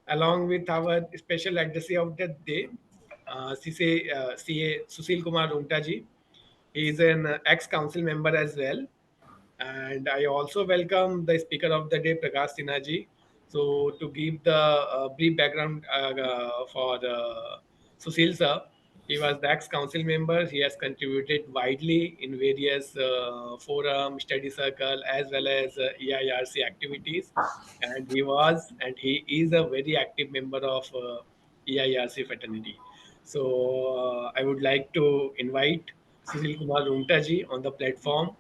along with our special addressee of the day, CA Sushil Kumar Rungta ji. He is an ex-council member as well. And I also welcome the speaker of the day, Prakash Sinha ji. So to give the brief background for Sushil sir, he was the ex-council member. He has contributed widely in various forum, study circle, as well as EIRC activities. And he is a very active member of EIRC fraternity. So I would like to invite Sushil Kumar Rungta ji on the platform,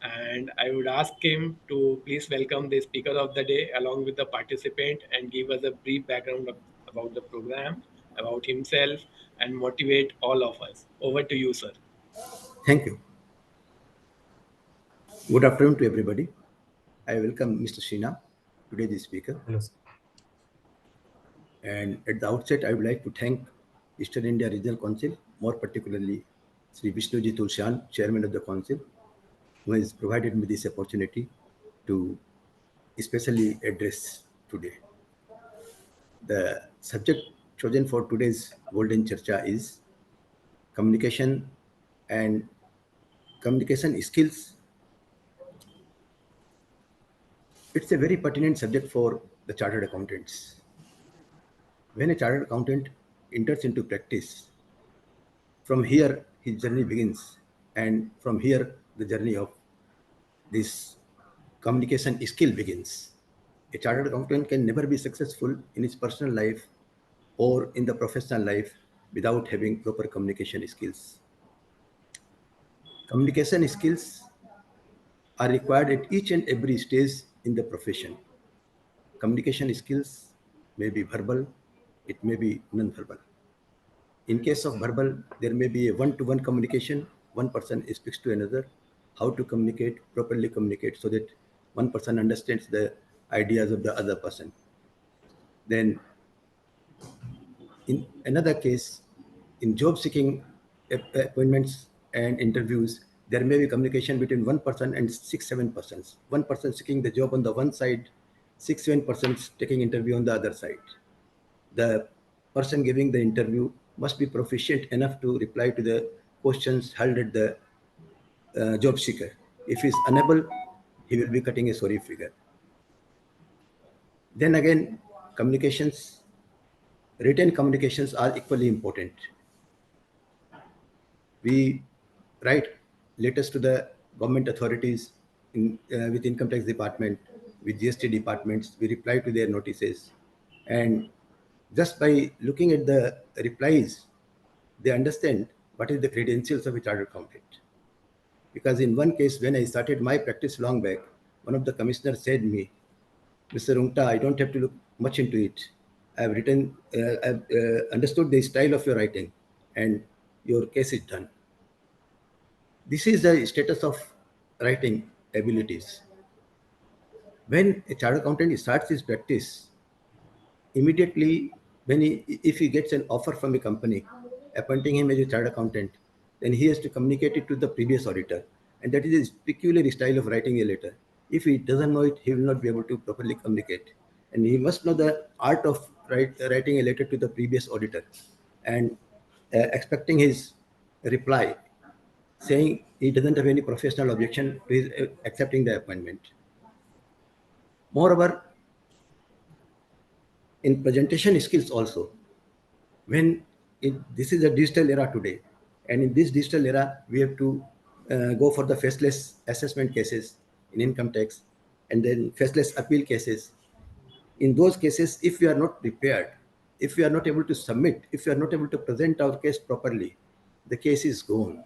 and I would ask him to please welcome the speaker of the day along with the participant and give us a brief background about the program, about himself, and motivate all of us. Over to you, sir. Thank you. Good afternoon to everybody. I welcome Mr. Sinha, today the speaker. Hello, sir. And at the outset, I would like to thank Eastern India Regional Council, more particularly Sri Vishnuji Tulshan, Chairman of the Council, who has provided me this opportunity to especially address today. The subject chosen for today's Golden Charcha is communication and communication skills. It's a very pertinent subject for the chartered accountants. When a chartered accountant enters into practice, from here his journey begins, and from here the journey of this communication skill begins. A chartered accountant can never be successful in his personal life or in the professional life without having proper communication skills. Communication skills are required at each and every stage in the profession. Communication skills may be verbal, it may be non-verbal. In case of verbal, there may be a one-to-one communication. One person speaks to another, how to communicate, properly communicate, so that one person understands the ideas of the other person. Then in another case, in job seeking appointments and interviews, there may be communication between one person and 6-7 persons. One person seeking the job on the one side, 6-7 persons taking interview on the other side. The person giving the interview must be proficient enough to reply to the questions held at the job seeker. If he is unable, he will be cutting a sorry figure. Then again, communications, written communications are equally important. We write letters to the government authorities with income tax department, with GST departments. We reply to their notices, and just by looking at the replies, they understand what is the credentials of a chartered accountant. Because in one case, when I started my practice long back, one of the commissioners said me, "Mr. Rungta, I don't have to look much into it. I've understood the style of your writing, and your case is done." This is the status of writing abilities. When a chartered accountant starts his practice, immediately if he gets an offer from a company appointing him as a chartered accountant, then he has to communicate it to the previous auditor, and that is his peculiar style of writing a letter. If he doesn't know it, he will not be able to properly communicate, and he must know the art of writing a letter to the previous auditor and expecting his reply saying he doesn't have any professional objection to his accepting the appointment. Moreover, in presentation skills also, this is a digital era today, and in this digital era, we have to go for the faceless assessment cases in income tax, and then faceless appeal cases. In those cases, if we are not prepared, if we are not able to submit, if we are not able to present our case properly, the case is gone.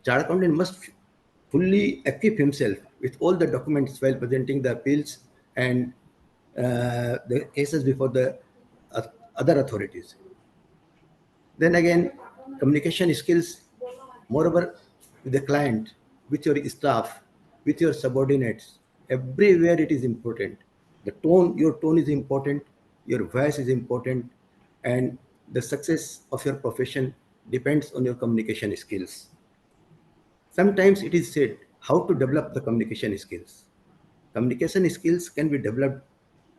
Chartered accountant must fully equip himself with all the documents while presenting the appeals and the cases before the other authorities. Then again, communication skills, moreover, with the client, with your staff, with your subordinates, everywhere it is important. Your tone is important, your voice is important, and the success of your profession depends on your communication skills. Sometimes it is said how to develop the communication skills. Communication skills can be developed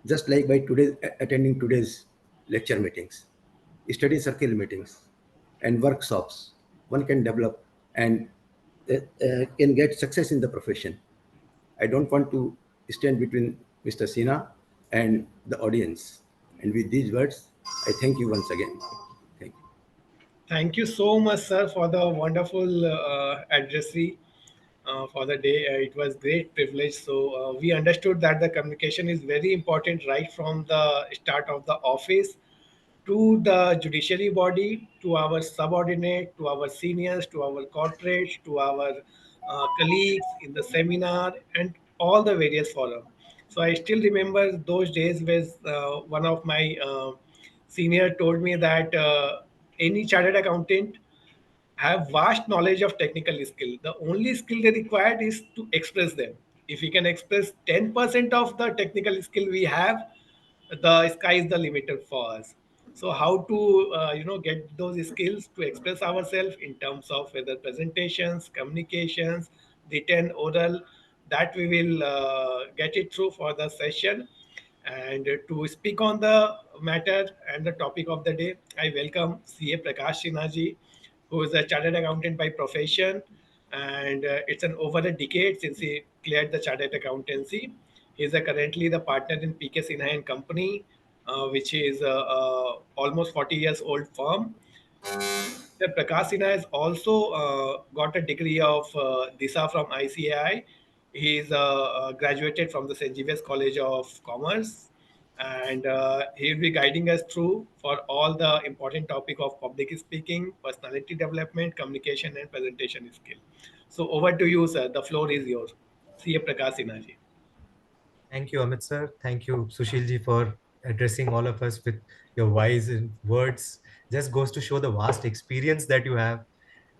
just like by today attending today's lecture meetings, study circle meetings, and workshops, one can develop and can get success in the profession. I don't want to stand between Mr. Sinha and the audience. And with these words, I thank you once again. Thank you. Thank you so much, sir, for the wonderful addressee for the day. It was great privilege. So we understood that the communication is very important right from the start of the office to the judiciary body, to our subordinate, to our seniors, to our corporates, to our colleagues in the seminar, and all the various forum. So I still remember those days where one of my senior told me that any chartered accountant have vast knowledge of technical skill. The only skill they required is to express them. If we can express 10% of the technical skill we have, the sky is the limiter for us. So how to get those skills to express ourselves in terms of whether presentations, communications, written, oral, that we will get it through for the session. And to speak on the matter and the topic of the day, I welcome CA Prakash Sinha, who is a chartered accountant by profession. And it's an over a decade since he cleared the chartered accountancy. He's currently the partner in PK Sinha and Company, which is almost 40 years old firm. Sir Prakash Sinha has also got a degree of DISA from ICAI. He's graduated from the St. Xavier's College of Commerce, and he'll be guiding us through for all the important topic of public speaking, personality development, communication, and presentation skill. So over to you, sir. The floor is yours. CA Prakash Sinha ji. Thank you, Amit sir. Thank you, Sushil ji, for addressing all of us with your wise words. Just goes to show the vast experience that you have,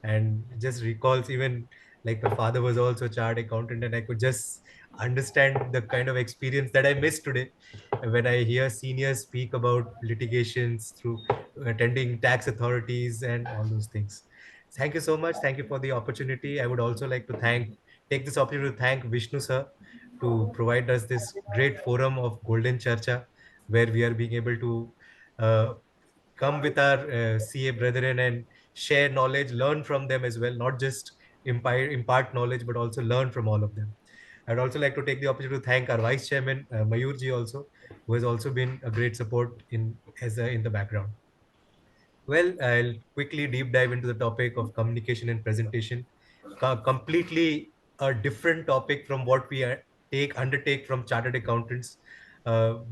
and just recalls even like my father was also a chartered accountant, and I could just understand the kind of experience that I missed today when I hear seniors speak about litigations through attending tax authorities and all those things. Thank you so much. Thank you for the opportunity. I would also like to take this opportunity to thank Vishnu sir to provide us this great forum of Golden Charcha, where we are being able to uh, come with our CA brethren and share knowledge, learn from them as well, not just impart knowledge, but also learn from all of them. I'd also like to take the opportunity to thank our Vice Chairman, Mayur ji also, who has also been a great support in the background. Well, I'll quickly deep dive into the topic of communication and presentation. Completely a different topic from what we undertake from chartered accountants.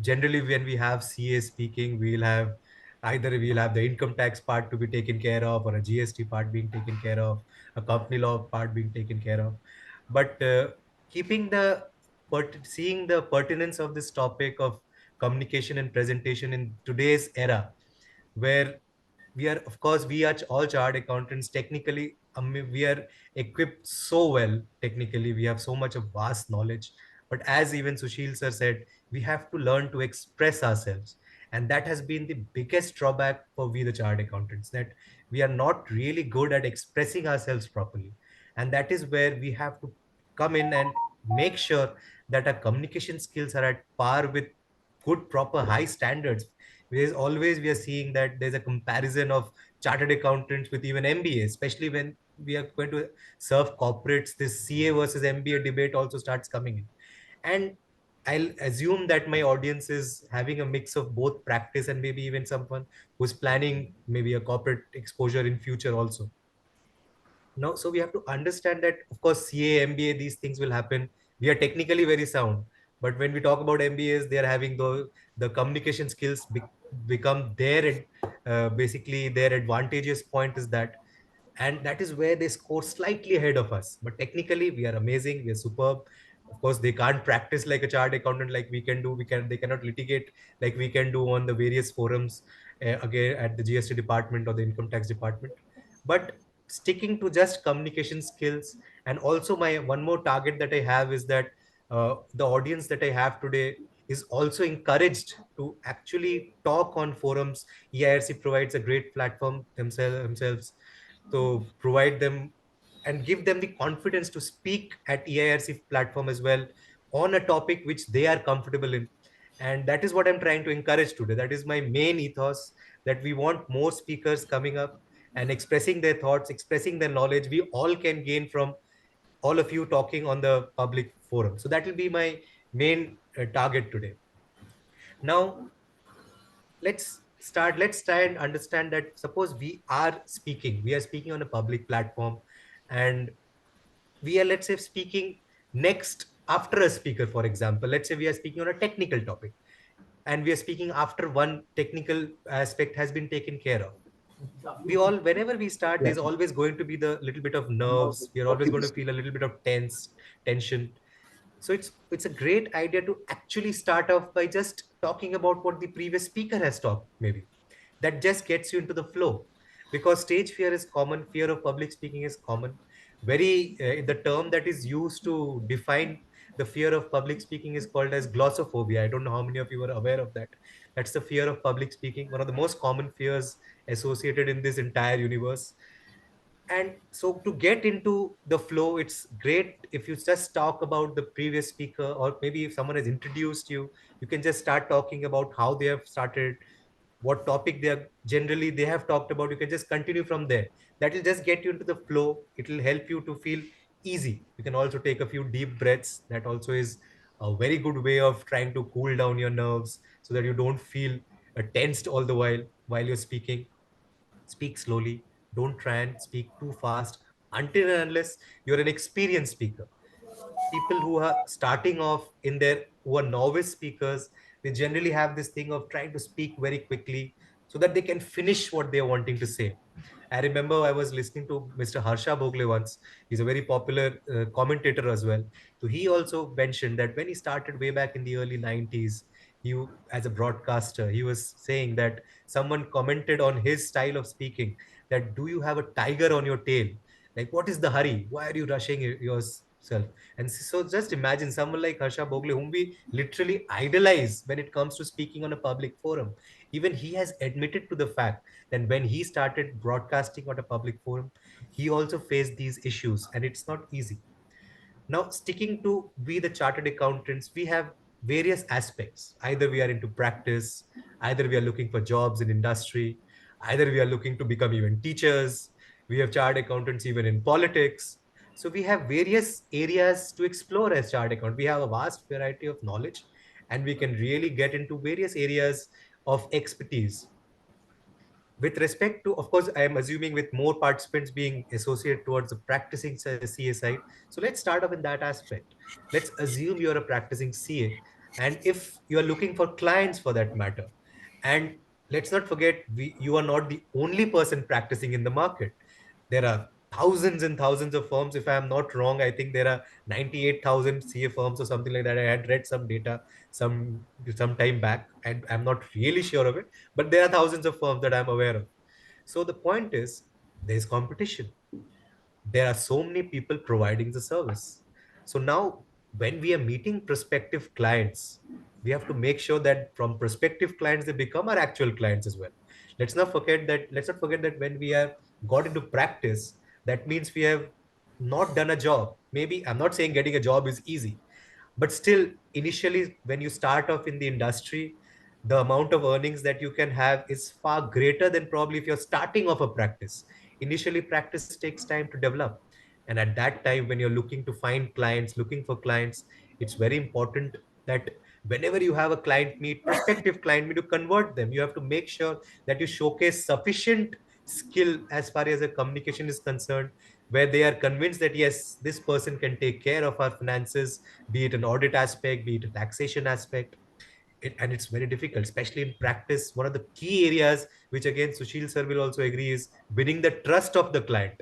Generally, when we have CA speaking, we'll have the income tax part to be taken care of, or a GST part being taken care of, a company law part being taken care of. But keeping the seeing the pertinence of this topic of communication and presentation in today's era, where we are, of course, we are all chartered accountants technically. We are equipped so well technically, we have so much of vast knowledge, but as even Sushil sir said, we have to learn to express ourselves, and that has been the biggest drawback for we the chartered accountants, that we are not really good at expressing ourselves properly. And that is where we have to come in and make sure that our communication skills are at par with good proper high standards. Because always we are seeing that there's a comparison of chartered accountants with even MBA, especially when we are going to serve corporates. This CA versus MBA debate also starts coming in. And I'll assume that my audience is having a mix of both practice and maybe even someone who's planning maybe a corporate exposure in future also. Now, so we have to understand that, of course, CA, MBA, these things will happen. We are technically very sound, but when we talk about MBAs, they are having the communication skills become their basically their advantageous point is that, and that is where they score slightly ahead of us. But technically, we are amazing. We are superb. Of course, they can't practice like a chartered accountant like we can do. They cannot litigate like we can do on the various forums again at the GST department or the income tax department. But sticking to just communication skills, and also my one more target that I have is that the audience that I have today is also encouraged to actually talk on forums. EIRC provides a great platform themselves to provide them and give them the confidence to speak at EIRC platform as well on a topic which they are comfortable in. And that is what I'm trying to encourage today. That is my main ethos, that we want more speakers coming up and expressing their thoughts, expressing their knowledge. We all can gain from all of you talking on the public forum. So that will be my main target today. Now, let's try and understand that suppose we are speaking on a public platform, and we are, let's say, speaking next after a speaker. For example, let's say we are speaking on a technical topic, and we are speaking after one technical aspect has been taken care of. We all, whenever we start, there's Exactly. always going to be the little bit of nerves. We're always going to Optimistic. feel a little bit of tension. So it's a great idea to actually start off by just talking about what the previous speaker has talked, maybe. That just gets you into the flow, because stage fear is common, fear of public speaking is common. Very the term that is used to define the fear of public speaking is called as glossophobia. I don't know how many of you are aware of that. That's the fear of public speaking, one of the most common fears associated in this entire universe. And so to get into the flow, it's great if you just talk about the previous speaker, or maybe if someone has introduced you, you can just start talking about how they have started, what topic they have talked about. You can just continue from there. That will just get you into the flow. It will help you to feel easy. You can also take a few deep breaths. That also is a very good way of trying to cool down your nerves, so that you don't feel tensed all the while you're speaking. Speak slowly. Don't try and speak too fast until and unless you're an experienced speaker. People who are starting off in their who are novice speakers, they generally have this thing of trying to speak very quickly so that they can finish what they're wanting to say. I remember I was listening to Mr. Harsha Bhogle once. He's a very popular commentator as well. So he also mentioned that when he started way back in the early 90s, as a broadcaster, he was saying that someone commented on his style of speaking, that do you have a tiger on your tail? Like, what is the hurry? Why are you rushing yourself? And so just imagine someone like Harsha Bhogle, whom we literally idolize when it comes to speaking on a public forum. Even he has admitted to the fact that when he started broadcasting on a public forum, he also faced these issues, and it's not easy. Now, sticking to we the chartered accountants, we have various aspects. Either we are into practice, either we are looking for jobs in industry, either we are looking to become even teachers. We have chartered accountants even in politics. So we have various areas to explore as chartered accountant. We have a vast variety of knowledge, and we can really get into various areas of expertise. With respect to, of course, I am assuming with more participants being associated towards the practicing CA side. So let's start off in that aspect. Let's assume you're a practicing CA, and if you're looking for clients for that matter, and let's not forget, you are not the only person practicing in the market. There are thousands and thousands of firms. If I'm not wrong, I think there are 98,000 CA firms or something like that. I had read some data some time back, and I'm not really sure of it, but there are thousands of firms that I'm aware of. So the point is, there's competition. There are so many people providing the service. So now, when we are meeting prospective clients, we have to make sure that from prospective clients they become our actual clients as well. Let's not forget that when we have got into practice, that means we have not done a job. Maybe I'm not saying getting a job is easy, but still, initially, when you start off in the industry, the amount of earnings that you can have is far greater than probably if you're starting off a practice. Initially, practice takes time to develop. And at that time, when you're looking to find clients, looking for clients, it's very important that whenever you have a client meet, prospective client meet, to convert them, you have to make sure that you showcase sufficient skill as far as the communication is concerned, where they are convinced that yes, this person can take care of our finances, be it an audit aspect, be it a taxation aspect. And it's very difficult, especially in practice. One of the key areas, which again Sushil sir will also agree, is winning the trust of the client.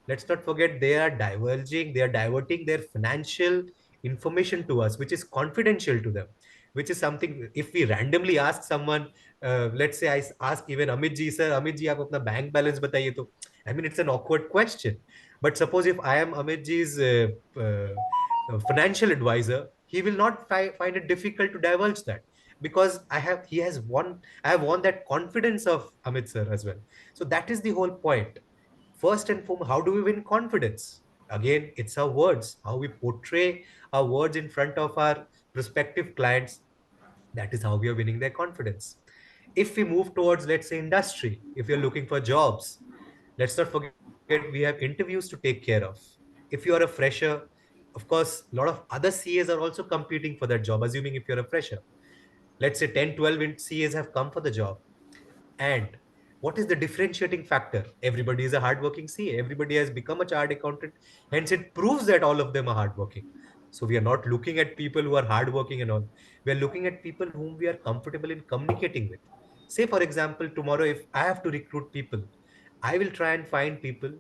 Let's not forget, they are diverting their financial information to us, which is confidential to them, which is something, if we randomly ask someone, let's say I ask even Amit ji, sir, Amit ji, आप अपना bank balance बताइए तो, I mean, it's an awkward question. But suppose if I am Amit ji's financial advisor, he will not find it difficult to divulge that, because I have won that confidence of Amit sir as well. So that is the whole point. First and foremost, how do we win confidence? Again, it's our words, how we portray our words in front of our prospective clients. That is how we are winning their confidence. If we move towards, let's say, industry, if you're looking for jobs, let's not forget we have interviews to take care of. If you are a fresher, of course, a lot of other CAs are also competing for that job, assuming if you're a fresher. Let's say 10, 12 CAs have come for the job. And what is the differentiating factor? Everybody is a hardworking CA. Everybody has become a chartered accountant. Hence, it proves that all of them are hardworking. So we are not looking at people who are hardworking and all. We are looking at people whom we are comfortable in communicating with. Say, for example, tomorrow, if I have to recruit people, I will try and find people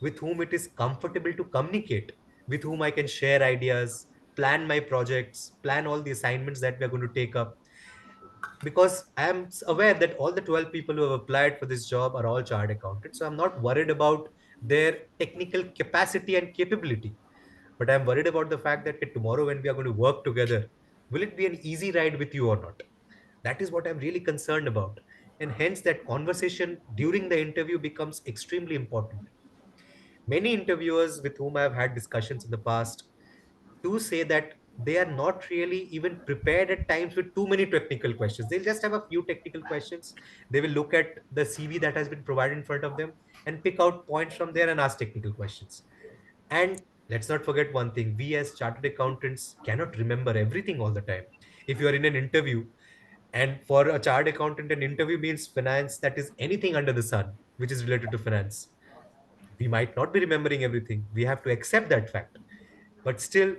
with whom it is comfortable to communicate, with whom I can share ideas, plan my projects, plan all the assignments that we are going to take up, because I am aware that all the 12 people who have applied for this job are all chartered accountants. So I'm not worried about their technical capacity and capability. But I'm worried about the fact that tomorrow when we are going to work together, will it be an easy ride with you or not? That is what I'm really concerned about. And hence that conversation during the interview becomes extremely important. Many interviewers with whom I've had discussions in the past do say that they are not really even prepared at times with too many technical questions. They'll just have a few technical questions. They will look at the CV that has been provided in front of them and pick out points from there and ask technical questions. And let's not forget one thing, we as chartered accountants cannot remember everything all the time. If you are in an interview, and for a chartered accountant, an interview means finance, that is anything under the sun which is related to finance. We might not be remembering everything. We have to accept that fact. But still,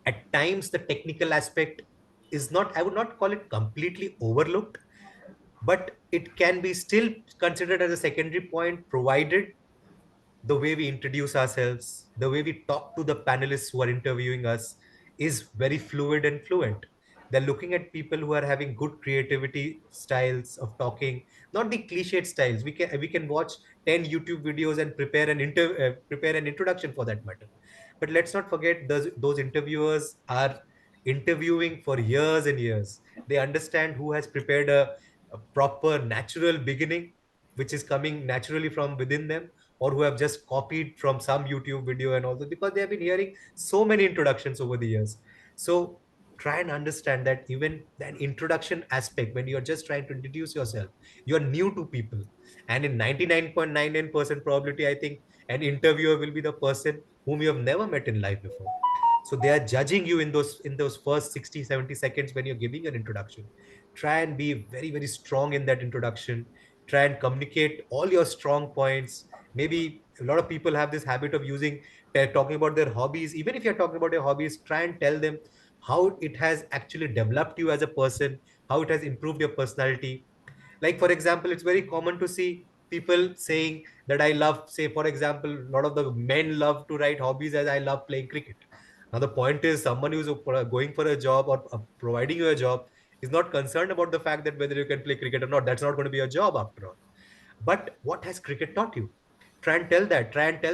at times the technical aspect is not, I would not call it completely overlooked, but it can be still considered as a secondary point, provided the way we introduce ourselves, the way we talk to the panelists who are interviewing us is very fluid and fluent. They're looking at people who are having good creativity styles of talking, not the cliched styles. We can watch 10 YouTube videos and prepare an introduction for that matter. But let's not forget those interviewers are interviewing for years and years. They understand who has prepared a proper natural beginning, which is coming naturally from within them, or who have just copied from some YouTube video and all that, because they have been hearing so many introductions over the years. So try and understand that even that introduction aspect, when you're just trying to introduce yourself, you're new to people. And in 99.99% probability, I think an interviewer will be the person whom you have never met in life before. So they are judging you in those first 60, 70 seconds when you're giving an introduction. Try and be very, very strong in that introduction. Try and communicate all your strong points. Maybe a lot of people have this habit of talking about their hobbies. Even if you're talking about your hobbies, try and tell them how it has actually developed you as a person, how it has improved your personality. Like, for example, it's very common to see people saying that I love, say, for example, a lot of the men love to write hobbies as I love playing cricket. Now, the point is, someone who's going for a job or providing you a job is not concerned about the fact that whether you can play cricket or not. That's not going to be a job after all. But what has cricket taught you? Try and tell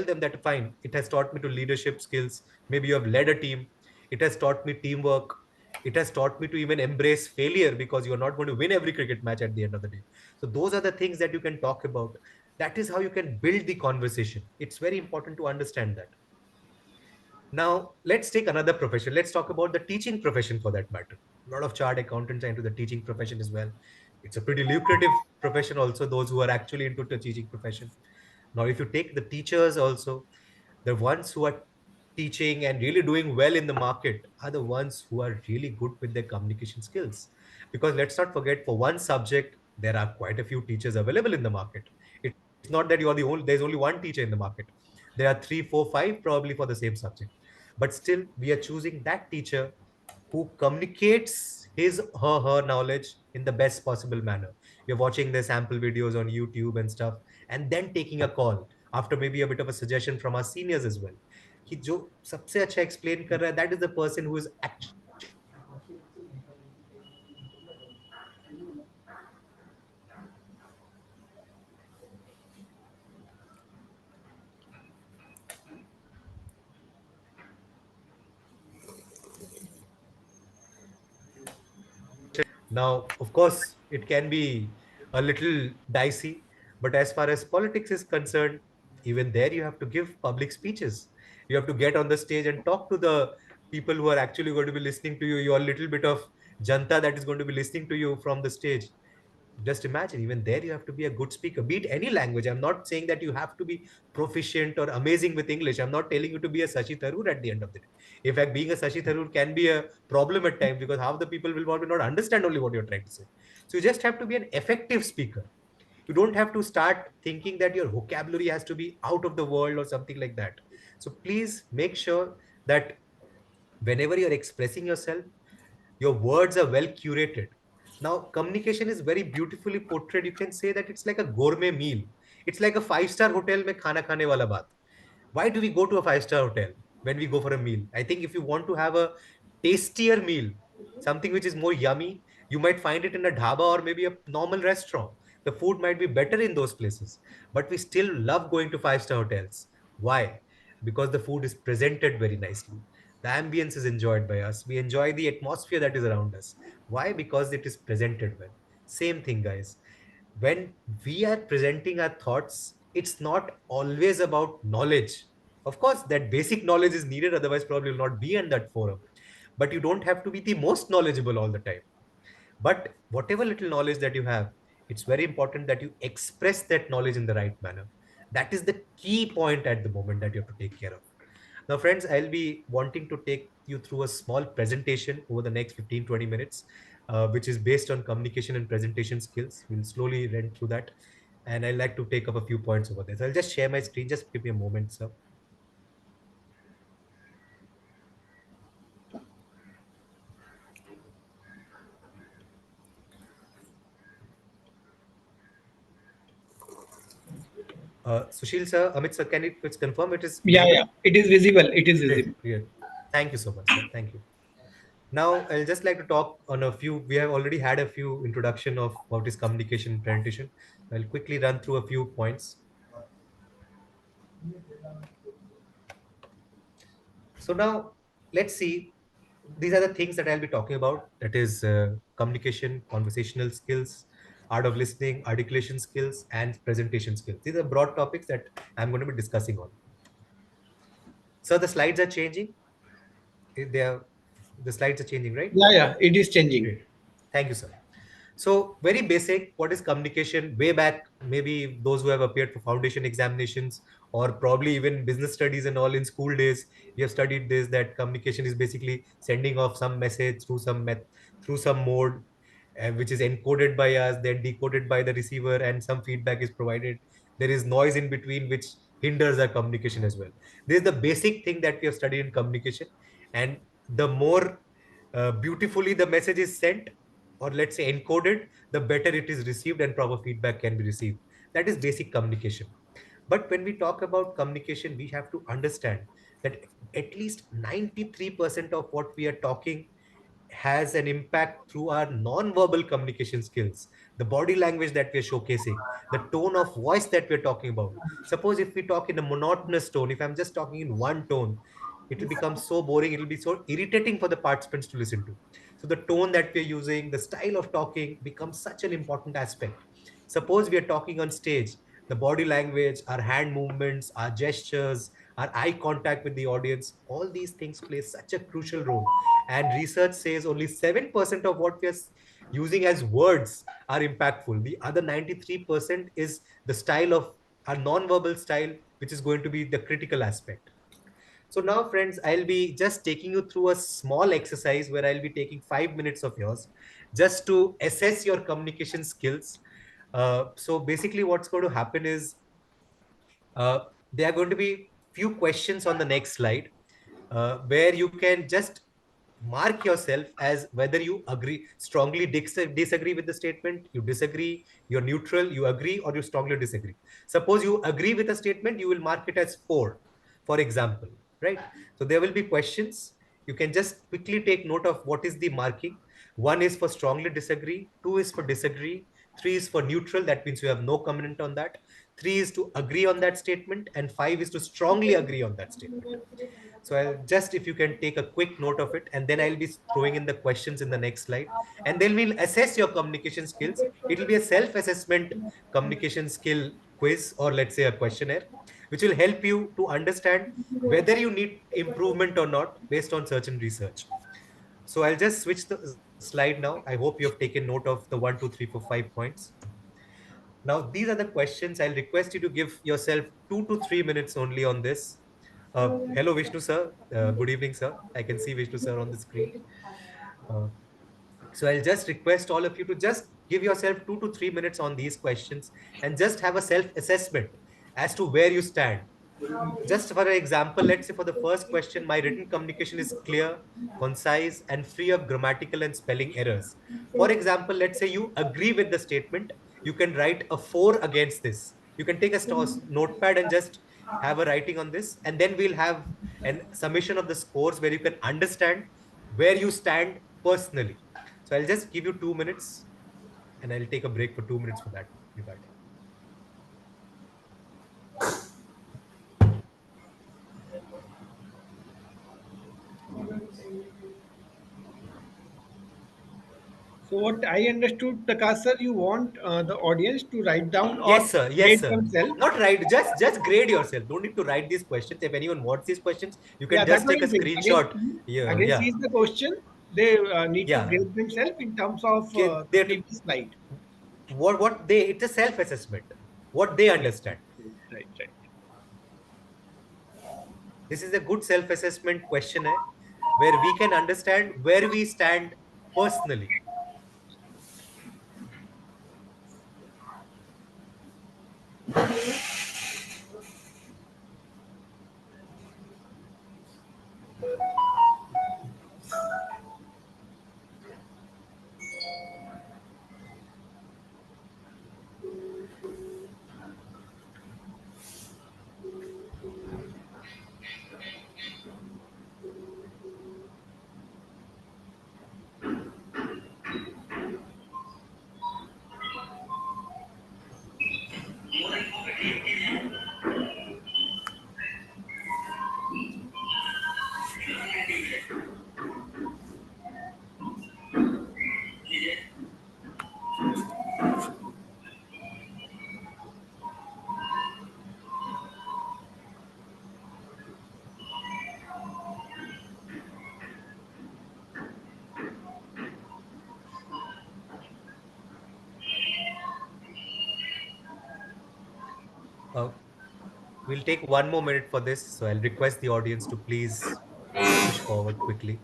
them that fine, it has taught me to leadership skills. Maybe you have led a team. It has taught me teamwork. It has taught me to even embrace failure, because you're not going to win every cricket match at the end of the day. So those are the things that you can talk about. That is how you can build the conversation. It's very important to understand that. Now, let's take another profession. Let's talk about the teaching profession for that matter. A lot of chartered accountants are into the teaching profession as well. It's a pretty lucrative profession also, those who are actually into the teaching profession. Now, if you take the teachers also, the ones who are teaching and really doing well in the market are the ones who are really good with their communication skills. Because let's not forget, for one subject, there are quite a few teachers available in the market. It's not that there's only one teacher in the market. There are three, four, five probably for the same subject. But still, we are choosing that teacher who communicates his or her knowledge in the best possible manner. You're watching their sample videos on YouTube and stuff, and then taking a call after maybe a bit of a suggestion from our seniors as well. कि जो सबसे अच्छा explain कर रहा है, that is the person who is actually now, of course, it can be a little dicey, but as far as politics is concerned, even there you have to give public speeches. You have to get on the stage and talk to the people who are actually going to be listening to you. Your little bit of janta that is going to be listening to you from the stage. Just imagine, even there you have to be a good speaker, be it any language. I'm not saying that you have to be proficient or amazing with English. I'm not telling you to be a Sashi Tharoor at the end of the day. In fact, being a Sashi Tharoor can be a problem at times, because half the people will probably not understand only what you're trying to say. So you just have to be an effective speaker. You don't have to start thinking that your vocabulary has to be out of the world or something like that. So please make sure that whenever you're expressing yourself, your words are well curated. Now, communication is very beautifully portrayed. You can say that it's like a gourmet meal. It's like a five-star hotel mein khana khane wala baat. Why do we go to a five-star hotel when we go for a meal? I think if you want to have a tastier meal, something which is more yummy, you might find it in a dhaba or maybe a normal restaurant. The food might be better in those places, but we still love going to five-star hotels. Why? Because the food is presented very nicely. The ambience is enjoyed by us. We enjoy the atmosphere that is around us. Why? Because it is presented well. Same thing, guys. When we are presenting our thoughts, it's not always about knowledge. Of course, that basic knowledge is needed, otherwise, probably will not be in that forum. But you don't have to be the most knowledgeable all the time. But whatever little knowledge that you have, it's very important that you express that knowledge in the right manner. That is the key point at the moment that you have to take care of. Now, friends, I'll be wanting to take you through a small presentation over the next 15-20 minutes, which is based on communication and presentation skills. We'll slowly run through that. And I'd like to take up a few points over there. So I'll just share my screen. Just give me a moment, sir. Sushil sir, Amit sir, can you please confirm it is Yeah, visible? yeah, it is visible. It is Great, visible. great. Thank you so much, sir. Thank you. Now, I'll just like to talk on a few. We have already had a few introduction of what is communication and presentation. I'll quickly run through a few points. So now, let's see. These are the things that I'll be talking about. That is communication, conversational skills, art of listening, articulation skills, and presentation skills. These are broad topics that I'm going to be discussing on. So the slides are changing. They are the slides are changing, right? Yeah, yeah, it is changing. Great. Thank you, sir. So very basic, what is communication? Way back, maybe those who have appeared for foundation examinations or probably even business studies and all in school days, we have studied this, that communication is basically sending off some message through through some mode, which is encoded by us, then decoded by the receiver, and some feedback is provided. There is noise in between which hinders our communication as well. This is the basic thing that we have studied in communication. And the more beautifully the message is sent, or let's say encoded, the better it is received and proper feedback can be received. That is basic communication. But when we talk about communication, we have to understand that at least 93% of what we are talking has an impact through our non-verbal communication skills, the body language that we're showcasing, the tone of voice that we're talking about. Suppose if we talk in a monotonous tone, if I'm just talking in one tone, it will become so boring, it will be so irritating for the participants to listen to. So the tone that we're using, the style of talking becomes such an important aspect. Suppose we are talking on stage, the body language, our hand movements, our gestures, our eye contact with the audience, all these things play such a crucial role. And research says only 7% of what we are using as words are impactful. The other 93% is the style of our non-verbal style, which is going to be the critical aspect. So now, friends, I'll be just taking you through a small exercise where I'll be taking 5 minutes of yours just to assess your communication skills. So basically, what's going to happen is uh, there are going to be few questions on the next slide, where you can just mark yourself as whether you agree, strongly disagree with the statement, you disagree, you're neutral, you agree, or you strongly disagree. Suppose you agree with a statement, you will mark it as 4, for example, right? So there will be questions. You can just quickly take note of what is the marking. 1 is for strongly disagree, 2 is for disagree, 3 is for neutral, that means you have no comment on that, 3 is to agree on that statement, and 5 is to strongly agree on that statement. So I'll just, if you can take a quick note of it, and then I'll be throwing in the questions in the next slide, and then we'll assess your communication skills. It will be a self-assessment communication skill quiz, or let's say a questionnaire, which will help you to understand whether you need improvement or not based on certain research. So I'll just switch the slide now. I hope you have taken note of the 1, 2, 3, 4, 5 points. Now, these are the questions. I'll request you to give yourself 2 to 3 minutes only on this. Hello, Vishnu sir. Good evening, sir. I can see Vishnu sir on the screen. Uh, so I'll just request all of you to just give yourself 2 to 3 minutes on these questions and just have a self-assessment as to where you stand. Just for an example, let's say for the first question, my written communication is clear, concise, and free of grammatical and spelling errors. For example, let's say you agree with the statement, you can write a 4 against this. You can take a notepad and just have a writing on this, and then we'll have an summation of the scores where you can understand where you stand personally. So I'll just give you 2 minutes and I'll take a break for 2 minutes for that regard. So what I understood, Prakash sir, you want the audience to write down or Yes, sir. Yes, grade sir. themselves. Not write. Just grade yourself. Don't need to write these questions. If anyone wants these questions, you Yeah, can that's just what take a I'm saying. Again, screenshot. Yeah, again, yeah, sees the question. They need to yeah. grade themselves in terms of the They have to, previous slide. what they, it's a self assessment. What they Right, understand. right, right. This is a good self assessment questionnaire where we can understand where we stand personally. Uh, we'll take 1 more minute for this. So I'll request the audience to please push forward quickly.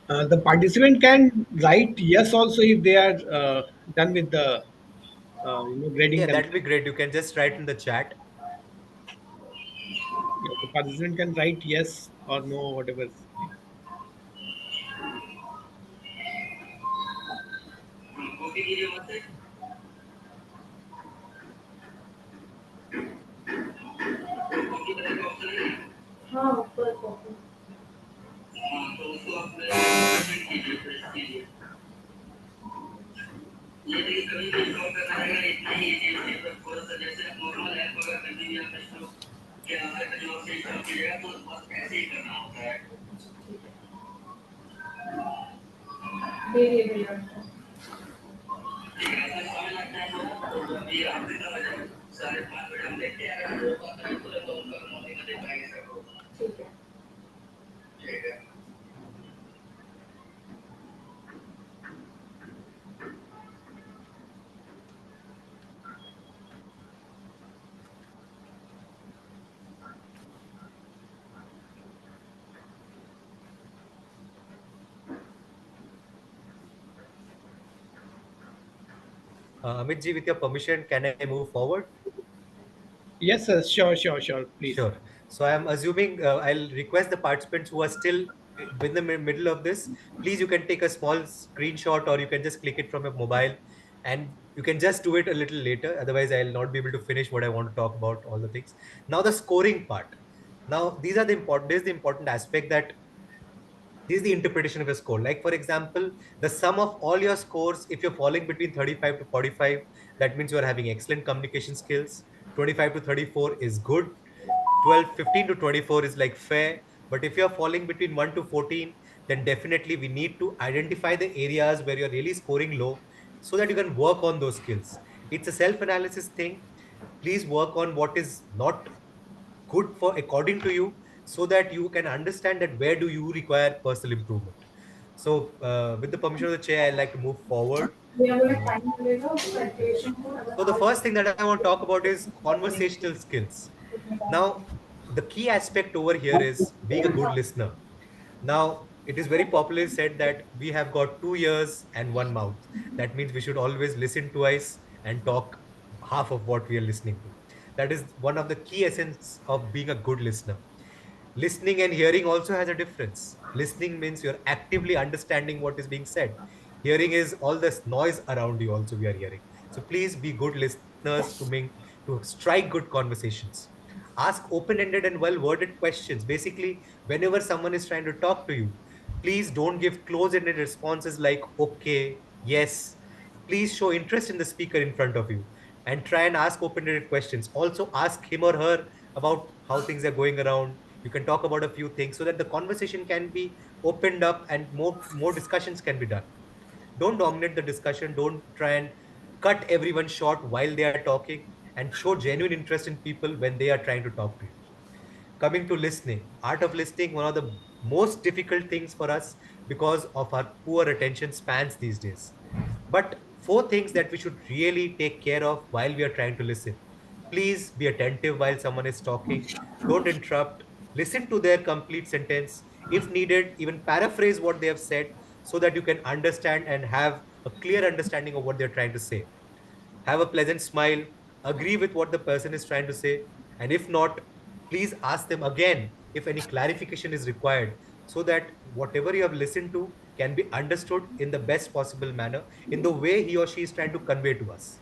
The participant can write yes also if they are done with the grading Yeah, that'll be themselves. great. You can just write in the chat. Yeah, the participant can write yes or no, whatever. Amit ji, with your permission, can I move forward? Yes, sir. Sure, sure, sure. Please. Sure. So I'm assuming I'll request the participants who are still in the middle of this, please, you can take a small screenshot or you can just click it from your mobile and you can just do it a little later. Otherwise, I'll not be able to finish what I want to talk about, all the things. Now, the scoring part. Now, this is the important aspect that this is the interpretation of a score. Like, for example, the sum of all your scores, if you're falling between 35 to 45, that means you are having excellent communication skills. 25 to 34 is good. 15 to 24 is like fair. But if you're falling between 1 to 14, then definitely we need to identify the areas where you're really scoring low so that you can work on those skills. It's a self-analysis thing. Please work on what is not good for according to you, so that you can understand that where do you require personal improvement. So, with the permission of the chair, I'd like to move forward. Uh, so, the first thing that I want to talk about is conversational skills. Now, the key aspect over here is being a good listener. Now, it is very popularly said that we have got 2 ears and one mouth. That means we should always listen twice and talk half of what we are listening to. That is one of the key essence of being a good listener. Listening and hearing also has a difference. Listening means you're actively understanding what is being said. Hearing is all this noise around you also we are hearing. So please be good listeners to strike good conversations. Ask open-ended and well-worded questions. Basically, whenever someone is trying to talk to you, please don't give close-ended responses like okay, yes. Please show interest in the speaker in front of you and try and ask open-ended questions. Also ask him or her about how things are going around. You can talk about a few things so that the conversation can be opened up and more discussions can be done. Don't dominate the discussion. Don't try and cut everyone short while they are talking, and show genuine interest in people when they are trying to talk to you. Coming to listening, art of listening, one of the most difficult things for us because of our poor attention spans these days. But four things that we should really take care of while we are trying to listen. Please be attentive while someone is talking. Don't interrupt. Listen to their complete sentence. If needed, even paraphrase what they have said so that you can understand and have a clear understanding of what they're trying to say. Have a pleasant smile, agree with what the person is trying to say, and if not, please ask them again if any clarification is required so that whatever you have listened to can be understood in the best possible manner in the way he or she is trying to convey to us.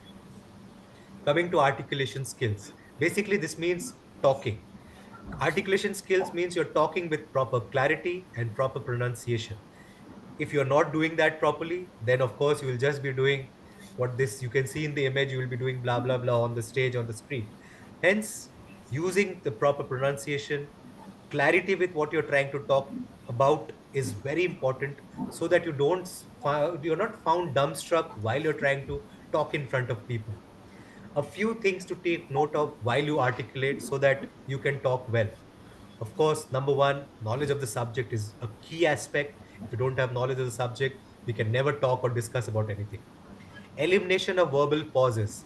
Coming to articulation skills, basically this means talking. Articulation skills means you're talking with proper clarity and proper pronunciation. If you're not doing that properly, then of course you will just be doing what this you can see in the image. You will be doing blah blah blah on the stage, on the street. Hence, using the proper pronunciation, clarity with what you're trying to talk about is very important, so that you're not found dumbstruck while you're trying to talk in front of people. A few things to take note of while you articulate so that you can talk well. Of course, number one, knowledge of the subject is a key aspect. If you don't have knowledge of the subject, we can never talk or discuss about anything. Elimination of verbal pauses,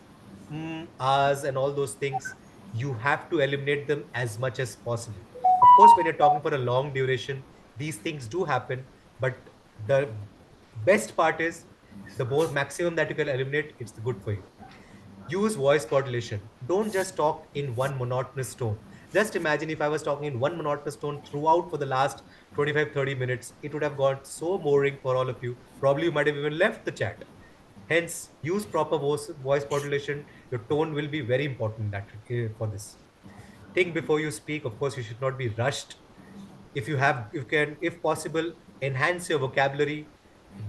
ahs, and all those things, you have to eliminate them as much as possible. Of course, when you're talking for a long duration, these things do happen, but the best part is the more maximum that you can eliminate, it's the good for you. Use voice modulation. Don't just talk in one monotonous tone. Just imagine if I was talking in one monotonous tone throughout for the last 25-30 minutes, it would have got so boring for all of you. Probably you might have even left the chat. Hence, use proper voice modulation. Your tone will be very important for this. Think before you speak. Of course, you should not be rushed. If you can, if possible, enhance your vocabulary,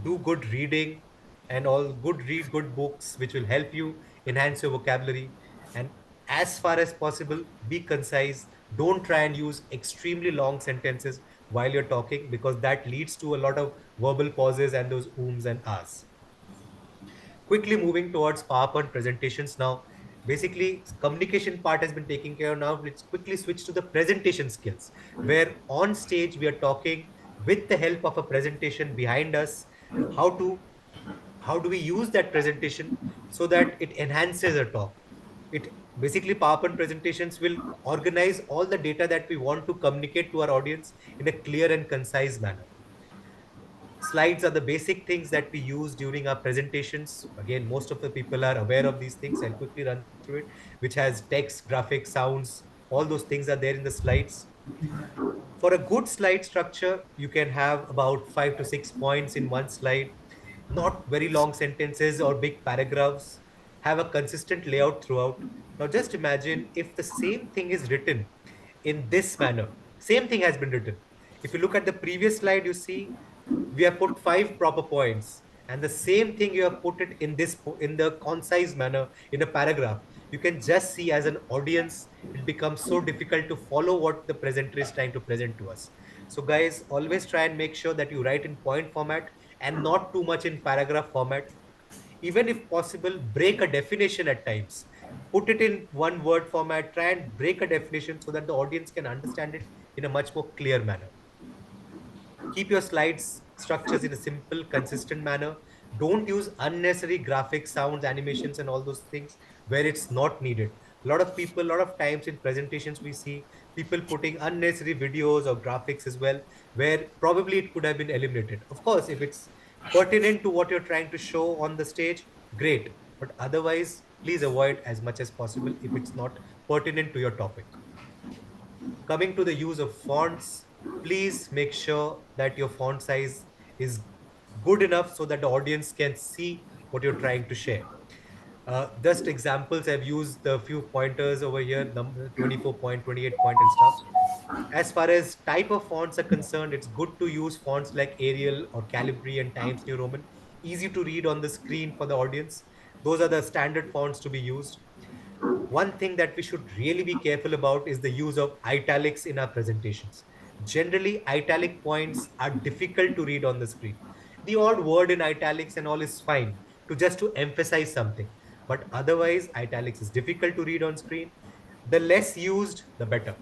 do good reading, and all good read good books which will help you enhance your vocabulary. And as far as possible, be concise. Don't try and use extremely long sentences while you're talking, because that leads to a lot of verbal pauses and those ums and ahs. Quickly moving towards PowerPoint presentations now. Basically, communication part has been taken care of. Now let's quickly switch to the presentation skills, where on stage we are talking with the help of a presentation behind us. How to how do we use that presentation so that it enhances our talk? It basically, PowerPoint presentations will organize all the data that we want to communicate to our audience in a clear and concise manner. Slides are the basic things that we use during our presentations. Again, most of the people are aware of these things. I'll quickly run through it, which has text, graphics, sounds, all those things are there in the slides. For a good slide structure, you can have about 5 to 6 points in one slide, not very long sentences or big paragraphs. Have a consistent layout throughout. Now, just imagine if the same thing is written in this manner. Same thing has been written. If you look at the previous slide, you see we have put 5 proper points, and the same thing you have put it in in the concise manner in a paragraph. You can just see as an audience it becomes so difficult to follow what the presenter is trying to present to us. So guys, always try and make sure that you write in point format and not too much in paragraph format. Even if possible, break a definition at times. Put it in one word format, try and break a definition so that the audience can understand it in a much more clear manner. Keep your slides structures in a simple, consistent manner. Don't use unnecessary graphics, sounds, animations, and all those things where it's not needed. A lot of people, a lot of times in presentations, we see people putting unnecessary videos or graphics as well, where probably it could have been eliminated. Of course, if it's pertinent to what you're trying to show on the stage, great. But otherwise, please avoid as much as possible if it's not pertinent to your topic. Coming to the use of fonts, please make sure that your font size is good enough so that the audience can see what you're trying to share. Just examples, I've used a few pointers over here, number 24 point, 28 point and stuff. As far as type of fonts are concerned, it's good to use fonts like Arial or Calibri and Times New Roman, easy to read on the screen for the audience. Those are the standard fonts to be used. One thing that we should really be careful about is the use of italics in our presentations. Generally, italic points are difficult to read on the screen. The odd word in italics and all is fine to just to emphasize something. But otherwise, italics is difficult to read on screen. The less used, the better.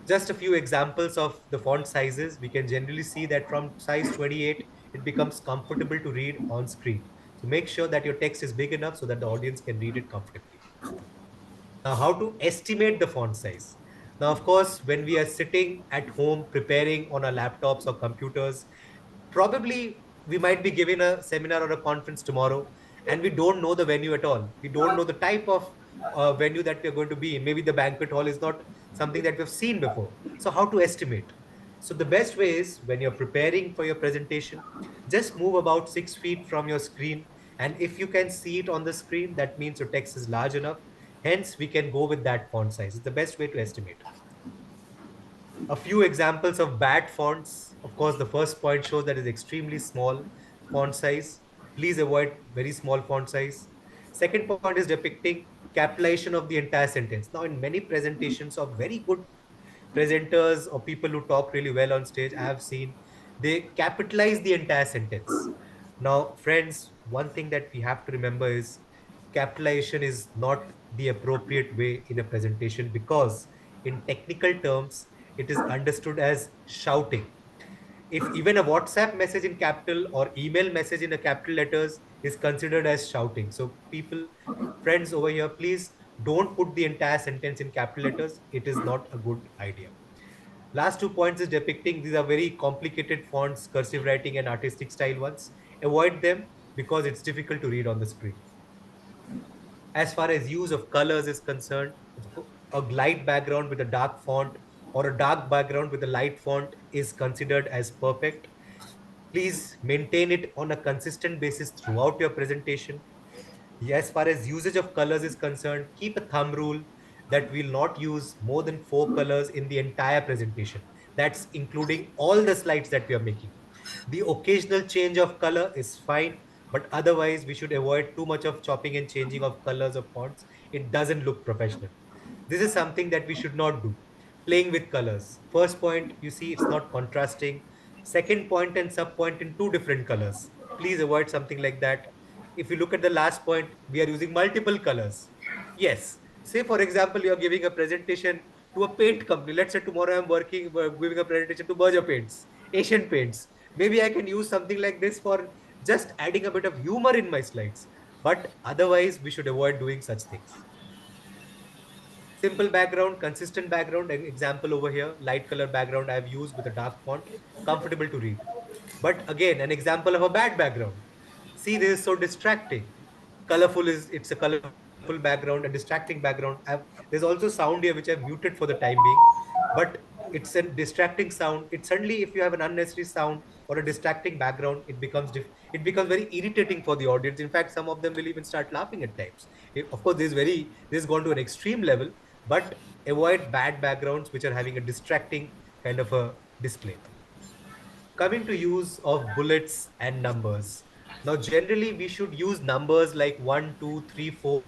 Just a few examples of the font sizes. We can generally see that from size 28, it becomes comfortable to read on screen. So make sure that your text is big enough so that the audience can read it comfortably. Now, how to estimate the font size? Now, of course, when we are sitting at home preparing on our laptops or computers, probably we might be giving a seminar or a conference tomorrow, and we don't know the venue at all. We don't know the type of venue that we're going to be in. Maybe the banquet hall is not something that we've seen before. So, how to estimate? So, the best way is when you're preparing for your presentation, just move about 6 feet from your screen. And if you can see it on the screen, that means your text is large enough. Hence, we can go with that font size. It's the best way to estimate. A few examples of bad fonts. Of course, the first point shows that is extremely small font size. Please avoid very small font size. Second point is depicting capitalization of the entire sentence. Now, in many presentations of very good presenters or people who talk really well on stage, I have seen they capitalize the entire sentence. Now, friends, one thing that we have to remember is capitalization is not the appropriate way in a presentation because in technical terms, it is understood as shouting. If even a WhatsApp message in capital or email message in a capital letters is considered as shouting. So people, friends over here, please don't put the entire sentence in capital letters. It is not a good idea. Last 2 points is depicting. These are very complicated fonts, cursive writing and artistic style ones. Avoid them because it's difficult to read on the screen. As far as use of colors is concerned, a light background with a dark font or a dark background with a light font is considered as perfect. Please maintain it on a consistent basis throughout your presentation. As far as usage of colors is concerned, keep a thumb rule that we'll not use more than 4 colors in the entire presentation. That's including all the slides that we are making. The occasional change of color is fine, but otherwise we should avoid too much of chopping and changing of colors of fonts. It doesn't look professional. This is something that we should not do. Playing with colors. First point, you see it's not contrasting. Second point and sub point in two different colors. Please avoid something like that. If you look at the last point, we are using multiple colors. Yes. Say, for example, you are giving a presentation to a paint company. Let's say tomorrow I'm giving a presentation to Berger Paints, Asian Paints. Maybe I can use something like this for just adding a bit of humor in my slides. But otherwise, we should avoid doing such things. Simple background, consistent background. An example over here, light color background I've used with a dark font, comfortable to read. But again, an example of a bad background. See, this is so distracting. It's a colorful background, a distracting background. There's also sound here which I've muted for the time being, but it's a distracting sound. It suddenly, if you have an unnecessary sound or a distracting background, it becomes very irritating for the audience. In fact, some of them will even start laughing at times. Of course, this has gone to an extreme level, but avoid bad backgrounds which are having a distracting kind of a display. Coming to use of bullets and numbers. Now, generally, we should use numbers like 1, 2, 3, 4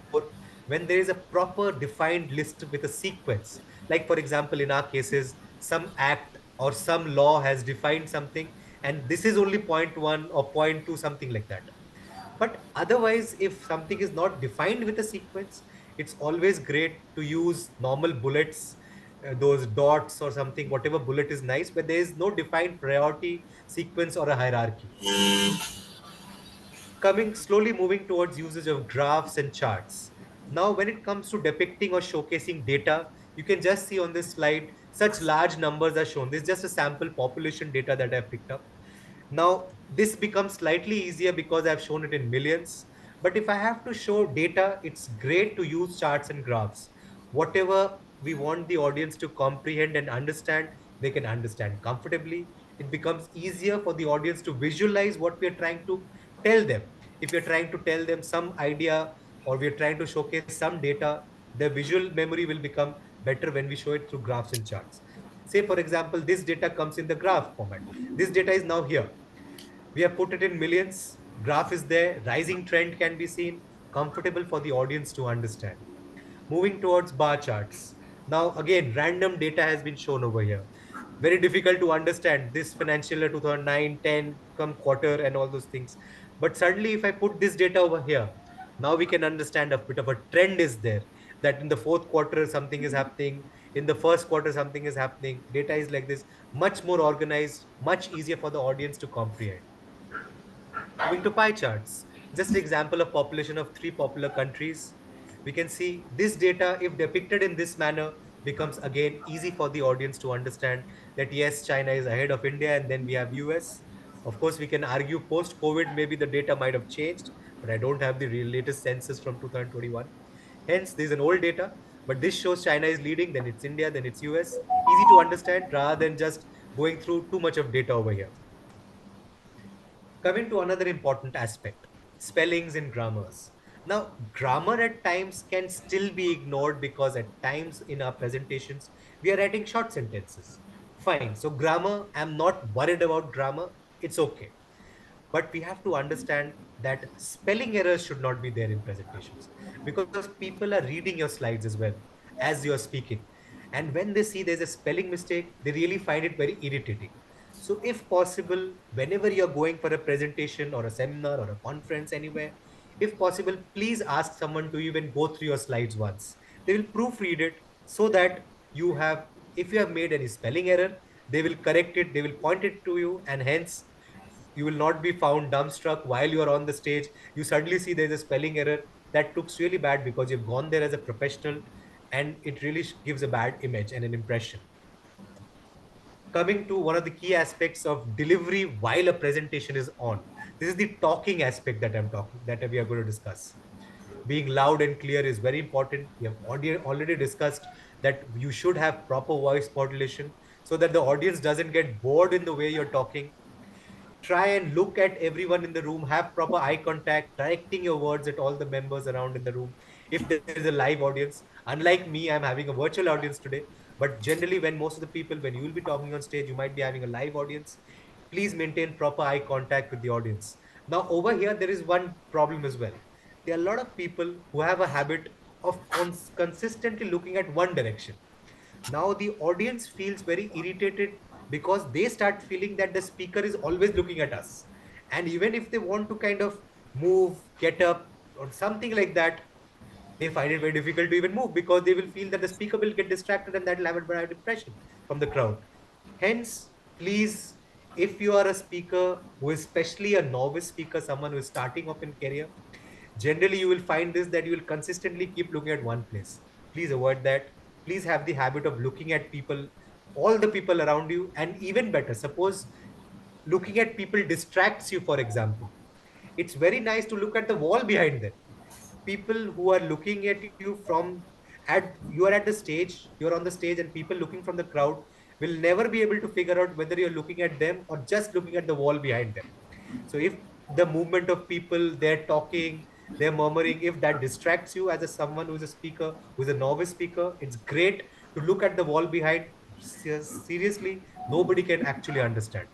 when there is a proper defined list with a sequence. Like, for example, in our cases, some act or some law has defined something, and this is only point one or point two, something like that. But otherwise, if something is not defined with a sequence, it's always great to use normal bullets, those dots or something, whatever bullet is nice, but there is no defined priority sequence or a hierarchy. Coming slowly moving towards usage of graphs and charts. Now, when it comes to depicting or showcasing data, you can just see on this slide, such large numbers are shown. This is just a sample population data that I've picked up. Now, this becomes slightly easier because I've shown it in millions. But if I have to show data, it's great to use charts and graphs. Whatever we want the audience to comprehend and understand, they can understand comfortably. It becomes easier for the audience to visualize what we are trying to tell them. If we're trying to tell them some idea or we're trying to showcase some data, the visual memory will become better when we show it through graphs and charts. Say, for example, this data comes in the graph format. This data is now here. We have put it in millions. Graph is there. Rising trend can be seen. Comfortable for the audience to understand. Moving towards bar charts. Now, again, random data has been shown over here. Very difficult to understand this financial year 2009, 10, come quarter and all those things. But suddenly, if I put this data over here, now we can understand a bit of a trend is there, that in the fourth quarter something is happening, in the first quarter something is happening. Data is like this, much more organized, much easier for the audience to comprehend. Moving to pie charts, just example of population of three popular countries. We can see this data, if depicted in this manner, becomes again easy for the audience to understand that yes, China is ahead of India, and then we have US. Of course, we can argue post-COVID, maybe the data might have changed, but I don't have the latest census from 2021. Hence, this is an old data, but this shows China is leading, then it's India, then it's US. Easy to understand rather than just going through too much of data over here. Coming to another important aspect, spellings and grammars. Now, grammar at times can still be ignored because at times in our presentations, we are writing short sentences. Fine. So, grammar, I'm not worried about grammar. It's okay. But we have to understand that spelling errors should not be there in presentations because people are reading your slides as well as you're speaking. And when they see there's a spelling mistake, they really find it very irritating. So, if possible, whenever you're going for a presentation or a seminar or a conference anywhere, if possible, please ask someone to even go through your slides once. They will proofread it so that you have, if you have made any spelling error, they will correct it, they will point it to you, and hence you will not be found dumbstruck while you are on the stage. You suddenly see there's a spelling error that looks really bad because you've gone there as a professional, and it really gives a bad image and an impression. Coming to one of the key aspects of delivery while a presentation is on. This is the talking aspect that we are going to discuss. Being loud and clear is very important. We have already discussed that you should have proper voice modulation so that the audience doesn't get bored in the way you're talking. Try and look at everyone in the room, have proper eye contact, directing your words at all the members around in the room. If there is a live audience, unlike me, I'm having a virtual audience today, but generally when most of the people, when you will be talking on stage, you might be having a live audience. Please maintain proper eye contact with the audience. Now over here, there is one problem as well. There are a lot of people who have a habit of consistently looking at one direction. Now the audience feels very irritated because they start feeling that the speaker is always looking at us. And even if they want to kind of move, get up, or something like that, they find it very difficult to even move because they will feel that the speaker will get distracted and that will have a bad impression from the crowd. Hence, please, if you are a speaker who is especially a novice speaker, someone who is starting off in career, generally you will find this that you will consistently keep looking at one place. Please avoid that. Please have the habit of looking at people, all the people around you, and even better, suppose looking at people distracts you, for example. It's very nice to look at the wall behind them. People who are looking at you from, at you are at the stage, you're on the stage, and people looking from the crowd will never be able to figure out whether you're looking at them or just looking at the wall behind them. So if the movement of people, they're talking, they're murmuring, if that distracts you as a someone who's a speaker, who's a novice speaker, it's great to look at the wall behind. Seriously, nobody can actually understand.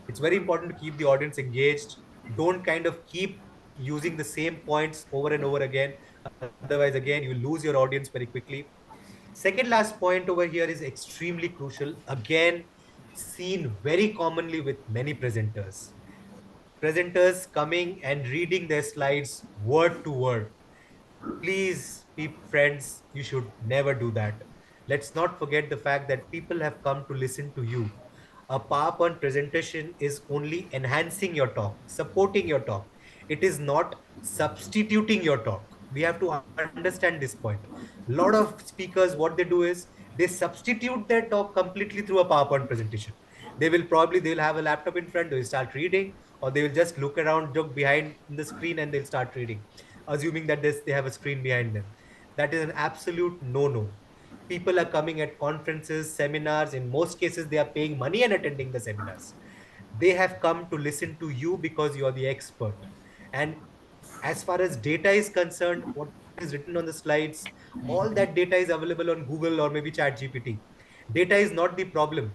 It's very important to keep the audience engaged. Don't kind of keep using the same points over and over again. Otherwise, again, you lose your audience very quickly. Second last point over here is extremely crucial. Again, seen very commonly with many presenters. presenters coming and reading their slides word to word. Please, friends, you should never do that. Let's not forget the fact that people have come to listen to you. A PowerPoint presentation is only enhancing your talk, supporting your talk. It is not substituting your talk. We have to understand this point. A lot of speakers, what they do is they substitute their talk completely through a PowerPoint presentation. They'll have a laptop in front, they'll start reading, or they will just look around, look behind the screen, and they'll start reading, assuming that they have a screen behind them. That is an absolute no-no. People are coming at conferences, seminars. In most cases, they are paying money and attending the seminars. They have come to listen to you because you are the expert. And as far as data is concerned, what is written on the slides, all that data is available on Google or maybe ChatGPT. Data is not the problem.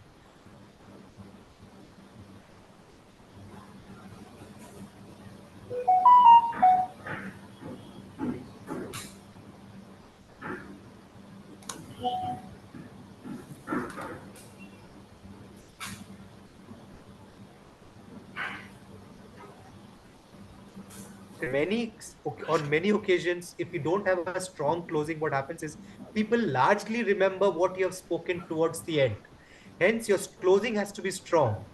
On many occasions, if you don't have a strong closing, what happens is people largely remember what you have spoken towards the end. Hence, your closing has to be strong.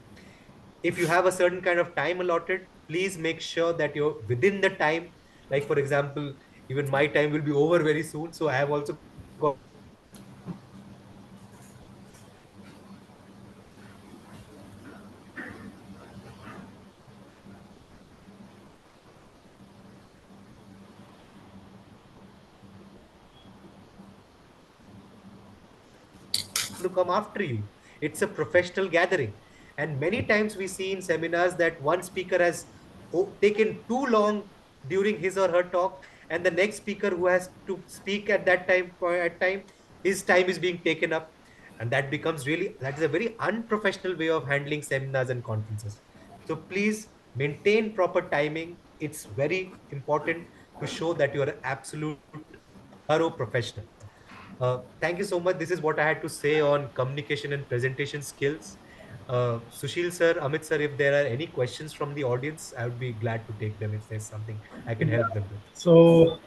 If you have a certain kind of time allotted, please make sure that you're within the time. Like, for example, even my time will be over very soon, so I have also got to go to the office. So please make sure that you're within the time. Like, for example, even my time will be over very soon, so I have also got to go to the office. So please make sure that you're within the time. If you have a certain kind of time allotted, please make sure that you're within the time. Otherwise, people are going to come after you. It's a professional gathering. And many times we see in seminars that one speaker has taken too long during his or her talk, and the next speaker who has to speak at that time, his time is being taken up. And that is a very unprofessional way of handling seminars and conferences. So please maintain proper timing. It's very important to show that you are an absolute thorough professional. Thank you so much. This is what I had to say on communication and presentation skills. Sushil sir, Amit sir, if there are any questions from the audience, I would be glad to take them if there's something I can help them with. So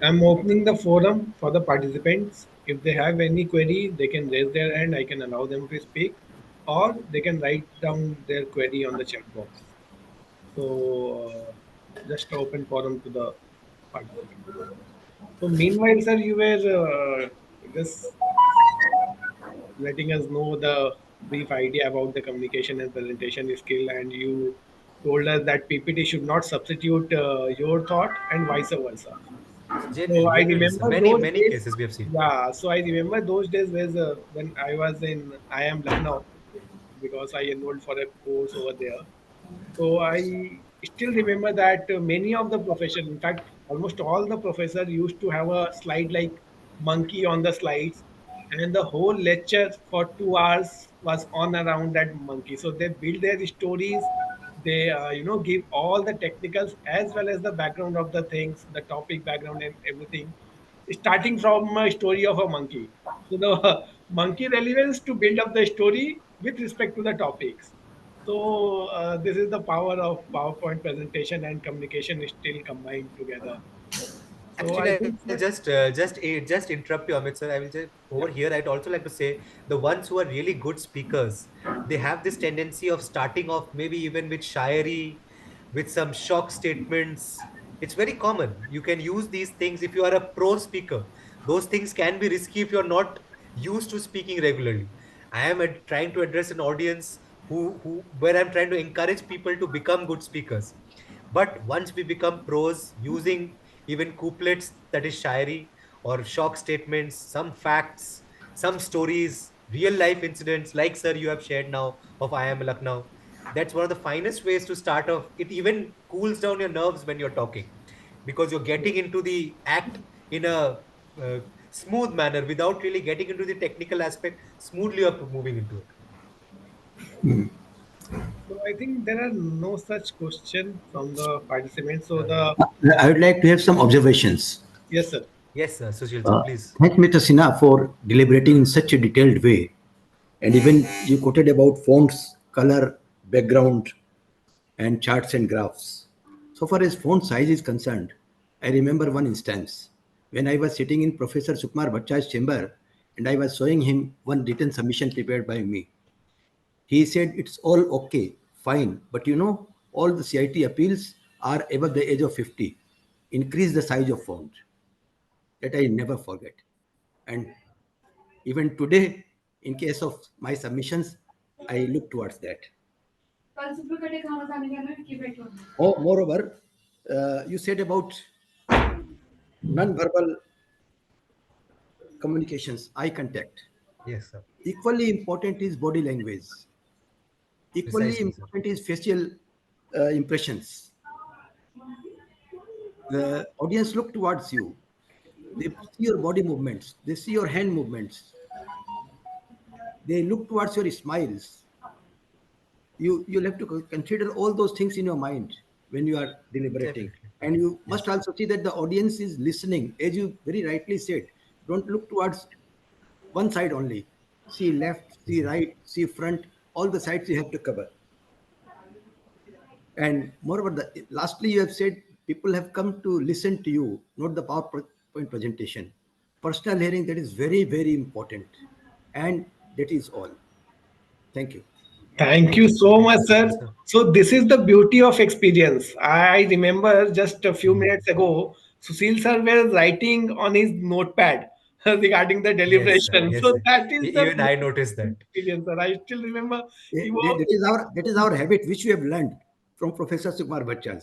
I'm opening the forum for the participants. If they have any query, they can raise their hand. I can allow them to speak, or they can write down their query on the chat box. So just open forum to the participants. So meanwhile, sir, you were just letting us know the brief idea about the communication and presentation skill, and you told us that PPT should not substitute your thought and vice versa. So I Generally, sir, remember many those many days. cases we have seen. Yeah, so I remember those days when I was in IIM Lucknow, because I enrolled for a course over there. So I still remember that many of the professors, in fact, almost all the professors used to have a slide like monkey on the slides, and the whole lecture for 2 hours was on around that monkey. So they build their stories, they give all the technicals as well as the background of the things, the topic background and everything, starting from a story of a monkey. So the monkey relevance to build up the story with respect to the topics. So this is the power of PowerPoint presentation and communication is still combined together. So I Actually, I'll think, sir, just interrupt you, Amit sir. I will just over yeah, here. I'd also like to say the ones who are really good speakers, they have this tendency of starting off maybe even with shayari, with some shock statements. It's very common. You can use these things if you are a pro speaker. Those things can be risky if you're not used to speaking regularly. I am trying to address an audience who where I'm trying to encourage people to become good speakers. But once we become pros using even couplets, that is shairi, or shock statements, some facts, some stories, real life incidents, like sir, you have shared now of I am Lucknow. That's one of the finest ways to start off. It even cools down your nerves when you're talking because you're getting into the act in a uh, smooth manner without really getting into the technical aspect. Smoothly you're moving into it. so I think there are no such question from the participants. So Uh, the I would like to have some observations. yes, sir. yes, Sushil sir, please. Thank Mr. Sinha for deliberating in such a detailed way. And even you quoted about fonts, color, background. and charts and graphs. So far as font size is concerned, I remember one instance when I was sitting in Professor Sukumar Bhatta's chamber and I was showing him one written submission prepared by me. He said, "It's all okay, fine, but all the CIT appeals are above the age of 50. Increase the size of font." That I never forget. And even today, in case of my submissions, I look towards that. Oh, moreover, you said about non-verbal communications, eye contact. Yes, sir. Equally important is body language. Equally Precisely, sir. important is facial impressions. The audience look towards you. They see your body movements. They see your hand movements. They look towards your smiles. You'll have to consider all those things in your mind when you are deliberating, Definitely. and you must Yes. also see that the audience is listening, as you very rightly said. Don't look towards one side only. See left, see Exactly. right, see front, all the sides you have to cover. And moreover, lastly, you have said people have come to listen to you, not the PowerPoint presentation. Personal hearing, that is very, very important. And that is all. Thank you. Thank Thank you you. so Thank much, you, Sushil, sir. sir. So this is the beauty of experience. I remember just a few Mhm. minutes ago, Sushil sir was writing on his notepad regarding the Yes, sir. deliberation. Yes, So sir. that is the Even I noticed that. experience, sir. I still remember he was That is our habit, which we have learned from Professor Sukumar Bachchan.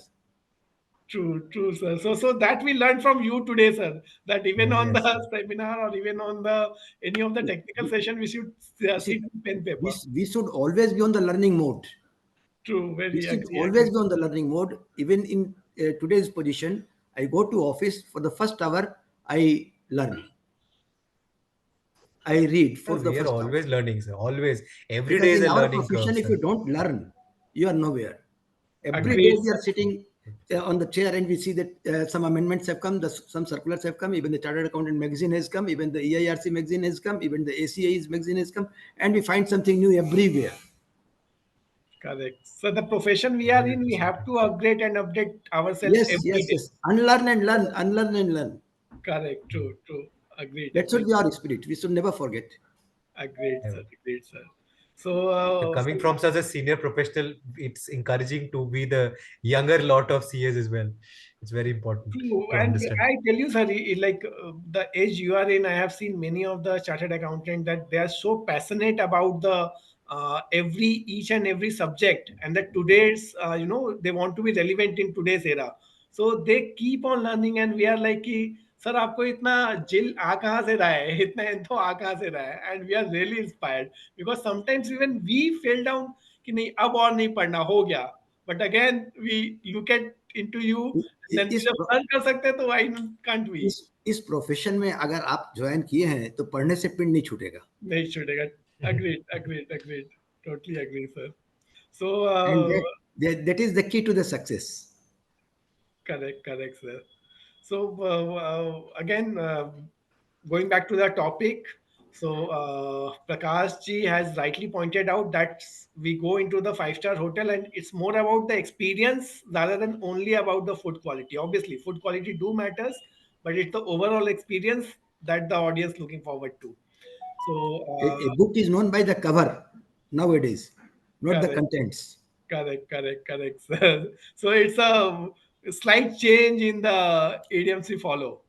true, true, sir. So that we learned from you today, sir. That even on the Yes, sir. seminar or even on the any of the technical We, session, we should you sit see, with pen we, paper. we should always be on the learning mode. True, We very should agree, always agree. be on the learning mode. Even in today's position, I go to office for the first hour. I learn. I read for Sir, the we are first hour. always learning, sir. Always. Every Because day is in a our learning curve, profession, if you sir. don't learn, you are nowhere. Every day Agreed, we sir. are sitting on the chair and we see that some amendments have come, some circulars have come, even the Chartered Accountant magazine has come, even the EIRC magazine has come, even the ACAI's magazine has come, and we find something new everywhere. Correct. So the profession we are in, we 100%. have to upgrade and update ourselves Yes, every yes, day. yes. Unlearn and learn, unlearn and learn. Correct. True. True. Agreed. That should Agreed. be our spirit. We should never forget. Agreed, sir. Never. Agreed, sir. So, Coming from such a senior professional, it's encouraging to be the younger lot of CAs as well. It's very important true. to And understand. I tell you, sir, like the age you are in, I have seen many of the chartered accountant that they are so passionate about the each and every subject, and that today's they want to be relevant in today's era. So they keep on learning, and we are like, कि, sir आपको इतना जिल आ कहाँ से रहा है इतना info आ कहाँ से रहा है and we are really inspired because sometimes even we fail down कि नहीं अब और नहीं पढ़ना हो गया but again we look at into you इ- देन इस जब प्रो- लर्न कर सकते हैं तो व्हाई कांट वी इस प्रोफेशन में अगर आप ज्वाइन किए हैं तो पढ़ने से पिंड नहीं छूटेगा. नहीं छूटेगा agreed agreed agreed totally agree sir so And that is the key to the success. correct, correct, sir. So again, going back to the topic, so Prakash ji has rightly pointed out that we go into the five-star hotel and it's more about the experience rather than only about the food quality. Obviously, food quality do matters, but it's the overall experience that the audience looking forward to. So A book is known by the cover nowadays, not the correct. contents. Correct, correct, correct, sir. So it's a slight change in the idioms we follow.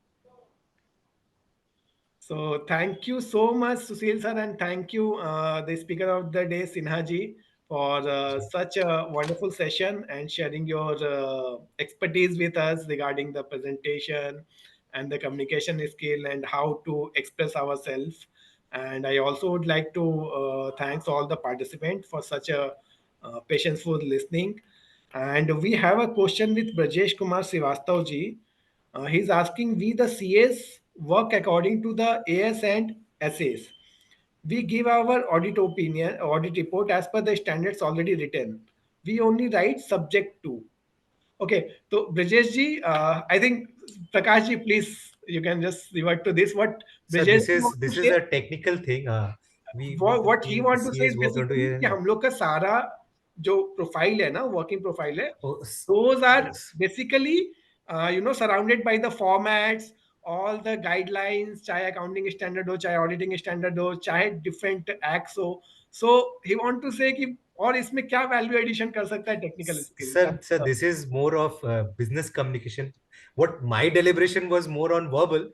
So thank you so much, Sushil sir, and thank you, the speaker of the day, Sinha ji, for such a wonderful session and sharing your expertise with us regarding the presentation and the communication skill and how to express ourselves. And I also would like to thanks all the participants for such a patientful listening. And we have a question with Brajesh Kumar Srivastav ji. He's asking, we the CAs work according to the AS and SAS. We give our audit report as per the standards already written. We only write subject to. Okay, so Brajesh ji, I think Prakash ji, please, you can just revert to this. What So Brajesh this ji is want to this is say? a technical thing. We What the he team, the want to say CAs is work onto basically कि it. हम लोग का सारा जो profile है ना, working profile है, Oh, those are basically surrounded by the formats, all the guidelines, चाहे अकाउंटिंग स्टैंडर्ड हो, चाहे ऑडिटिंग स्टैंडर्ड हो, चाहे डिफरेंट एक्ट्स हो. सो ही वांट टू से कि और इसमें क्या वैल्यू एडिशन कर सकता है technical skill. Sir, this is more of business communication. What my deliberation was more on verbal,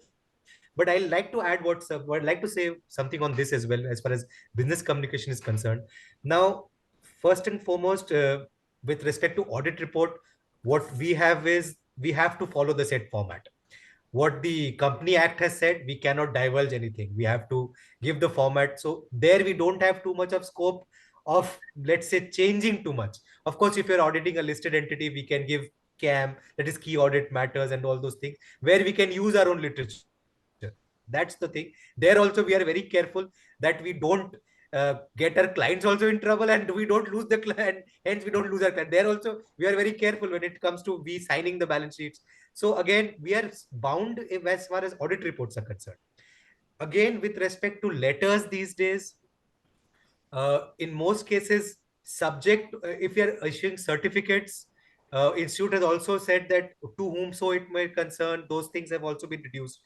but I like to add I'd like to say something on this as well, as far as business communication is concerned. Now, first and foremost, with respect to audit report, what we have is we have to follow the set format. What the company act has said, we cannot divulge anything. We have to give the format, so there we don't have too much of scope of, let's say, changing too much. Of course, if you're auditing a listed entity, we can give CAM, that is key audit matters, and all those things, where we can use our own literature. That's the thing. There also we are very careful that we don't get our clients also in trouble, and we don't lose the client, hence we don't lose our client. There also we are very careful when it comes to we signing the balance sheets. So again, we are bound as far as audit reports are concerned. Again, with respect to letters these days, in most cases, subject, if you are issuing certificates, institute has also said that to whom so it may concern, those things have also been reduced.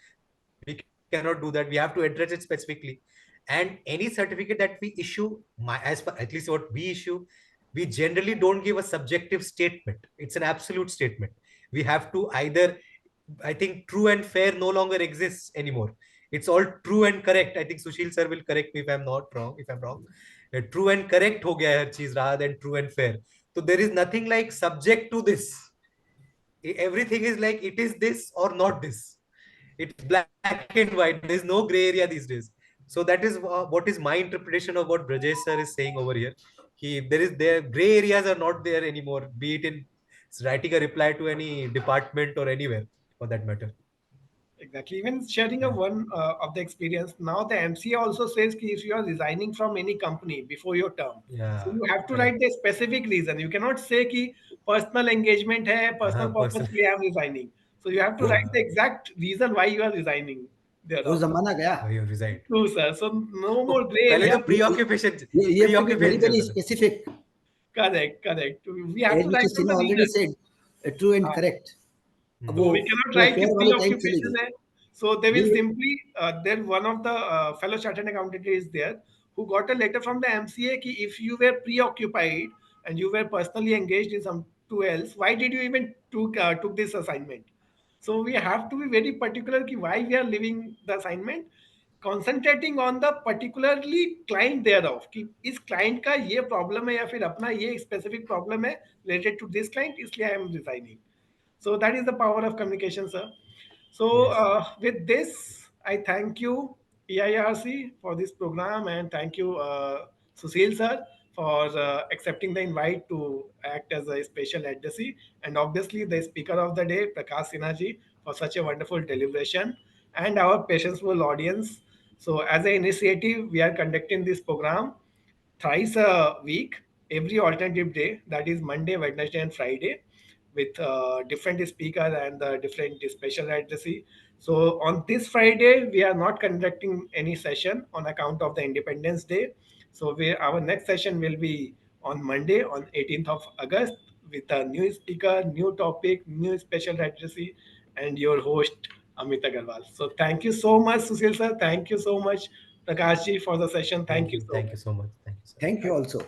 We cannot do that. We have to address it specifically. And any certificate that we issue, as per at least what we issue, we generally don't give a subjective statement. It's an absolute statement. We have to either, I think true and fair no longer exists anymore. It's all true and correct. I think Sushil sir will correct me if I'm not wrong. If I'm wrong, true and correct हो गया है हर चीज rather than true and fair. So there is nothing like subject to this. Everything is like it is this or not this. It's black and white. There is no gray area these days. So that is what is my interpretation of what Brajesh sir is saying over here. There gray areas are not there anymore, be it in writing a reply to any department or anywhere for that matter. Exactly. Even sharing a Yeah. one of the experience. Now the MCA also says कि if you are resigning from any company before your term, so Yeah. you have to Correct. write the specific reason. You cannot say कि personal engagement है, personal purpose Person. के लिए I am resigning. So you have to वो write the exact reason why you are resigning वो thereof. जमाना गया. Why you resigned? True, sir. So no तो more gray पहले area. तो preoccupation You have to be very, preoccupation very चलता था. specific. Correct, correct. We have As to Mr. write down Sinha the already reason. said, true and correct. अब So वो we cannot थोड़ा write कि fair वाले time चले preoccupation गए. है. So they will ये simply then one of the fellow chartered accountant is there who got a letter from the MCA कि if you were preoccupied and you were personally engaged in something else, why did you even took this assignment? So we have to be very particular कि why we are leaving the assignment, concentrating on the particularly client thereof कि इस client का ये problem है या फिर अपना ये specific problem है related to this client, इसलिए I am resigning. So that is the power of communication, sir. So Yes. with this, I thank you, EIRC, for this program, and thank you, Sushil sir, for accepting the invite to act as a special addressee, and obviously the speaker of the day, Prakash Sinha ji, for such a wonderful deliberation, and our patientful audience. So as an initiative, we are conducting this program thrice a week, every alternative day, that is Monday, Wednesday, and Friday, with different speaker and different special addressee. So on this Friday, we are not conducting any session on account of the Independence Day. So our next session will be on Monday, on 18th of August, with a new speaker, new topic, new special addressee, and your host, Amit Agarwal. So thank you so much, Sushil sir. Thank you so much, Prakash ji, for the session. Thank you so Thank you much. so much. Thank you, sir. thank you also.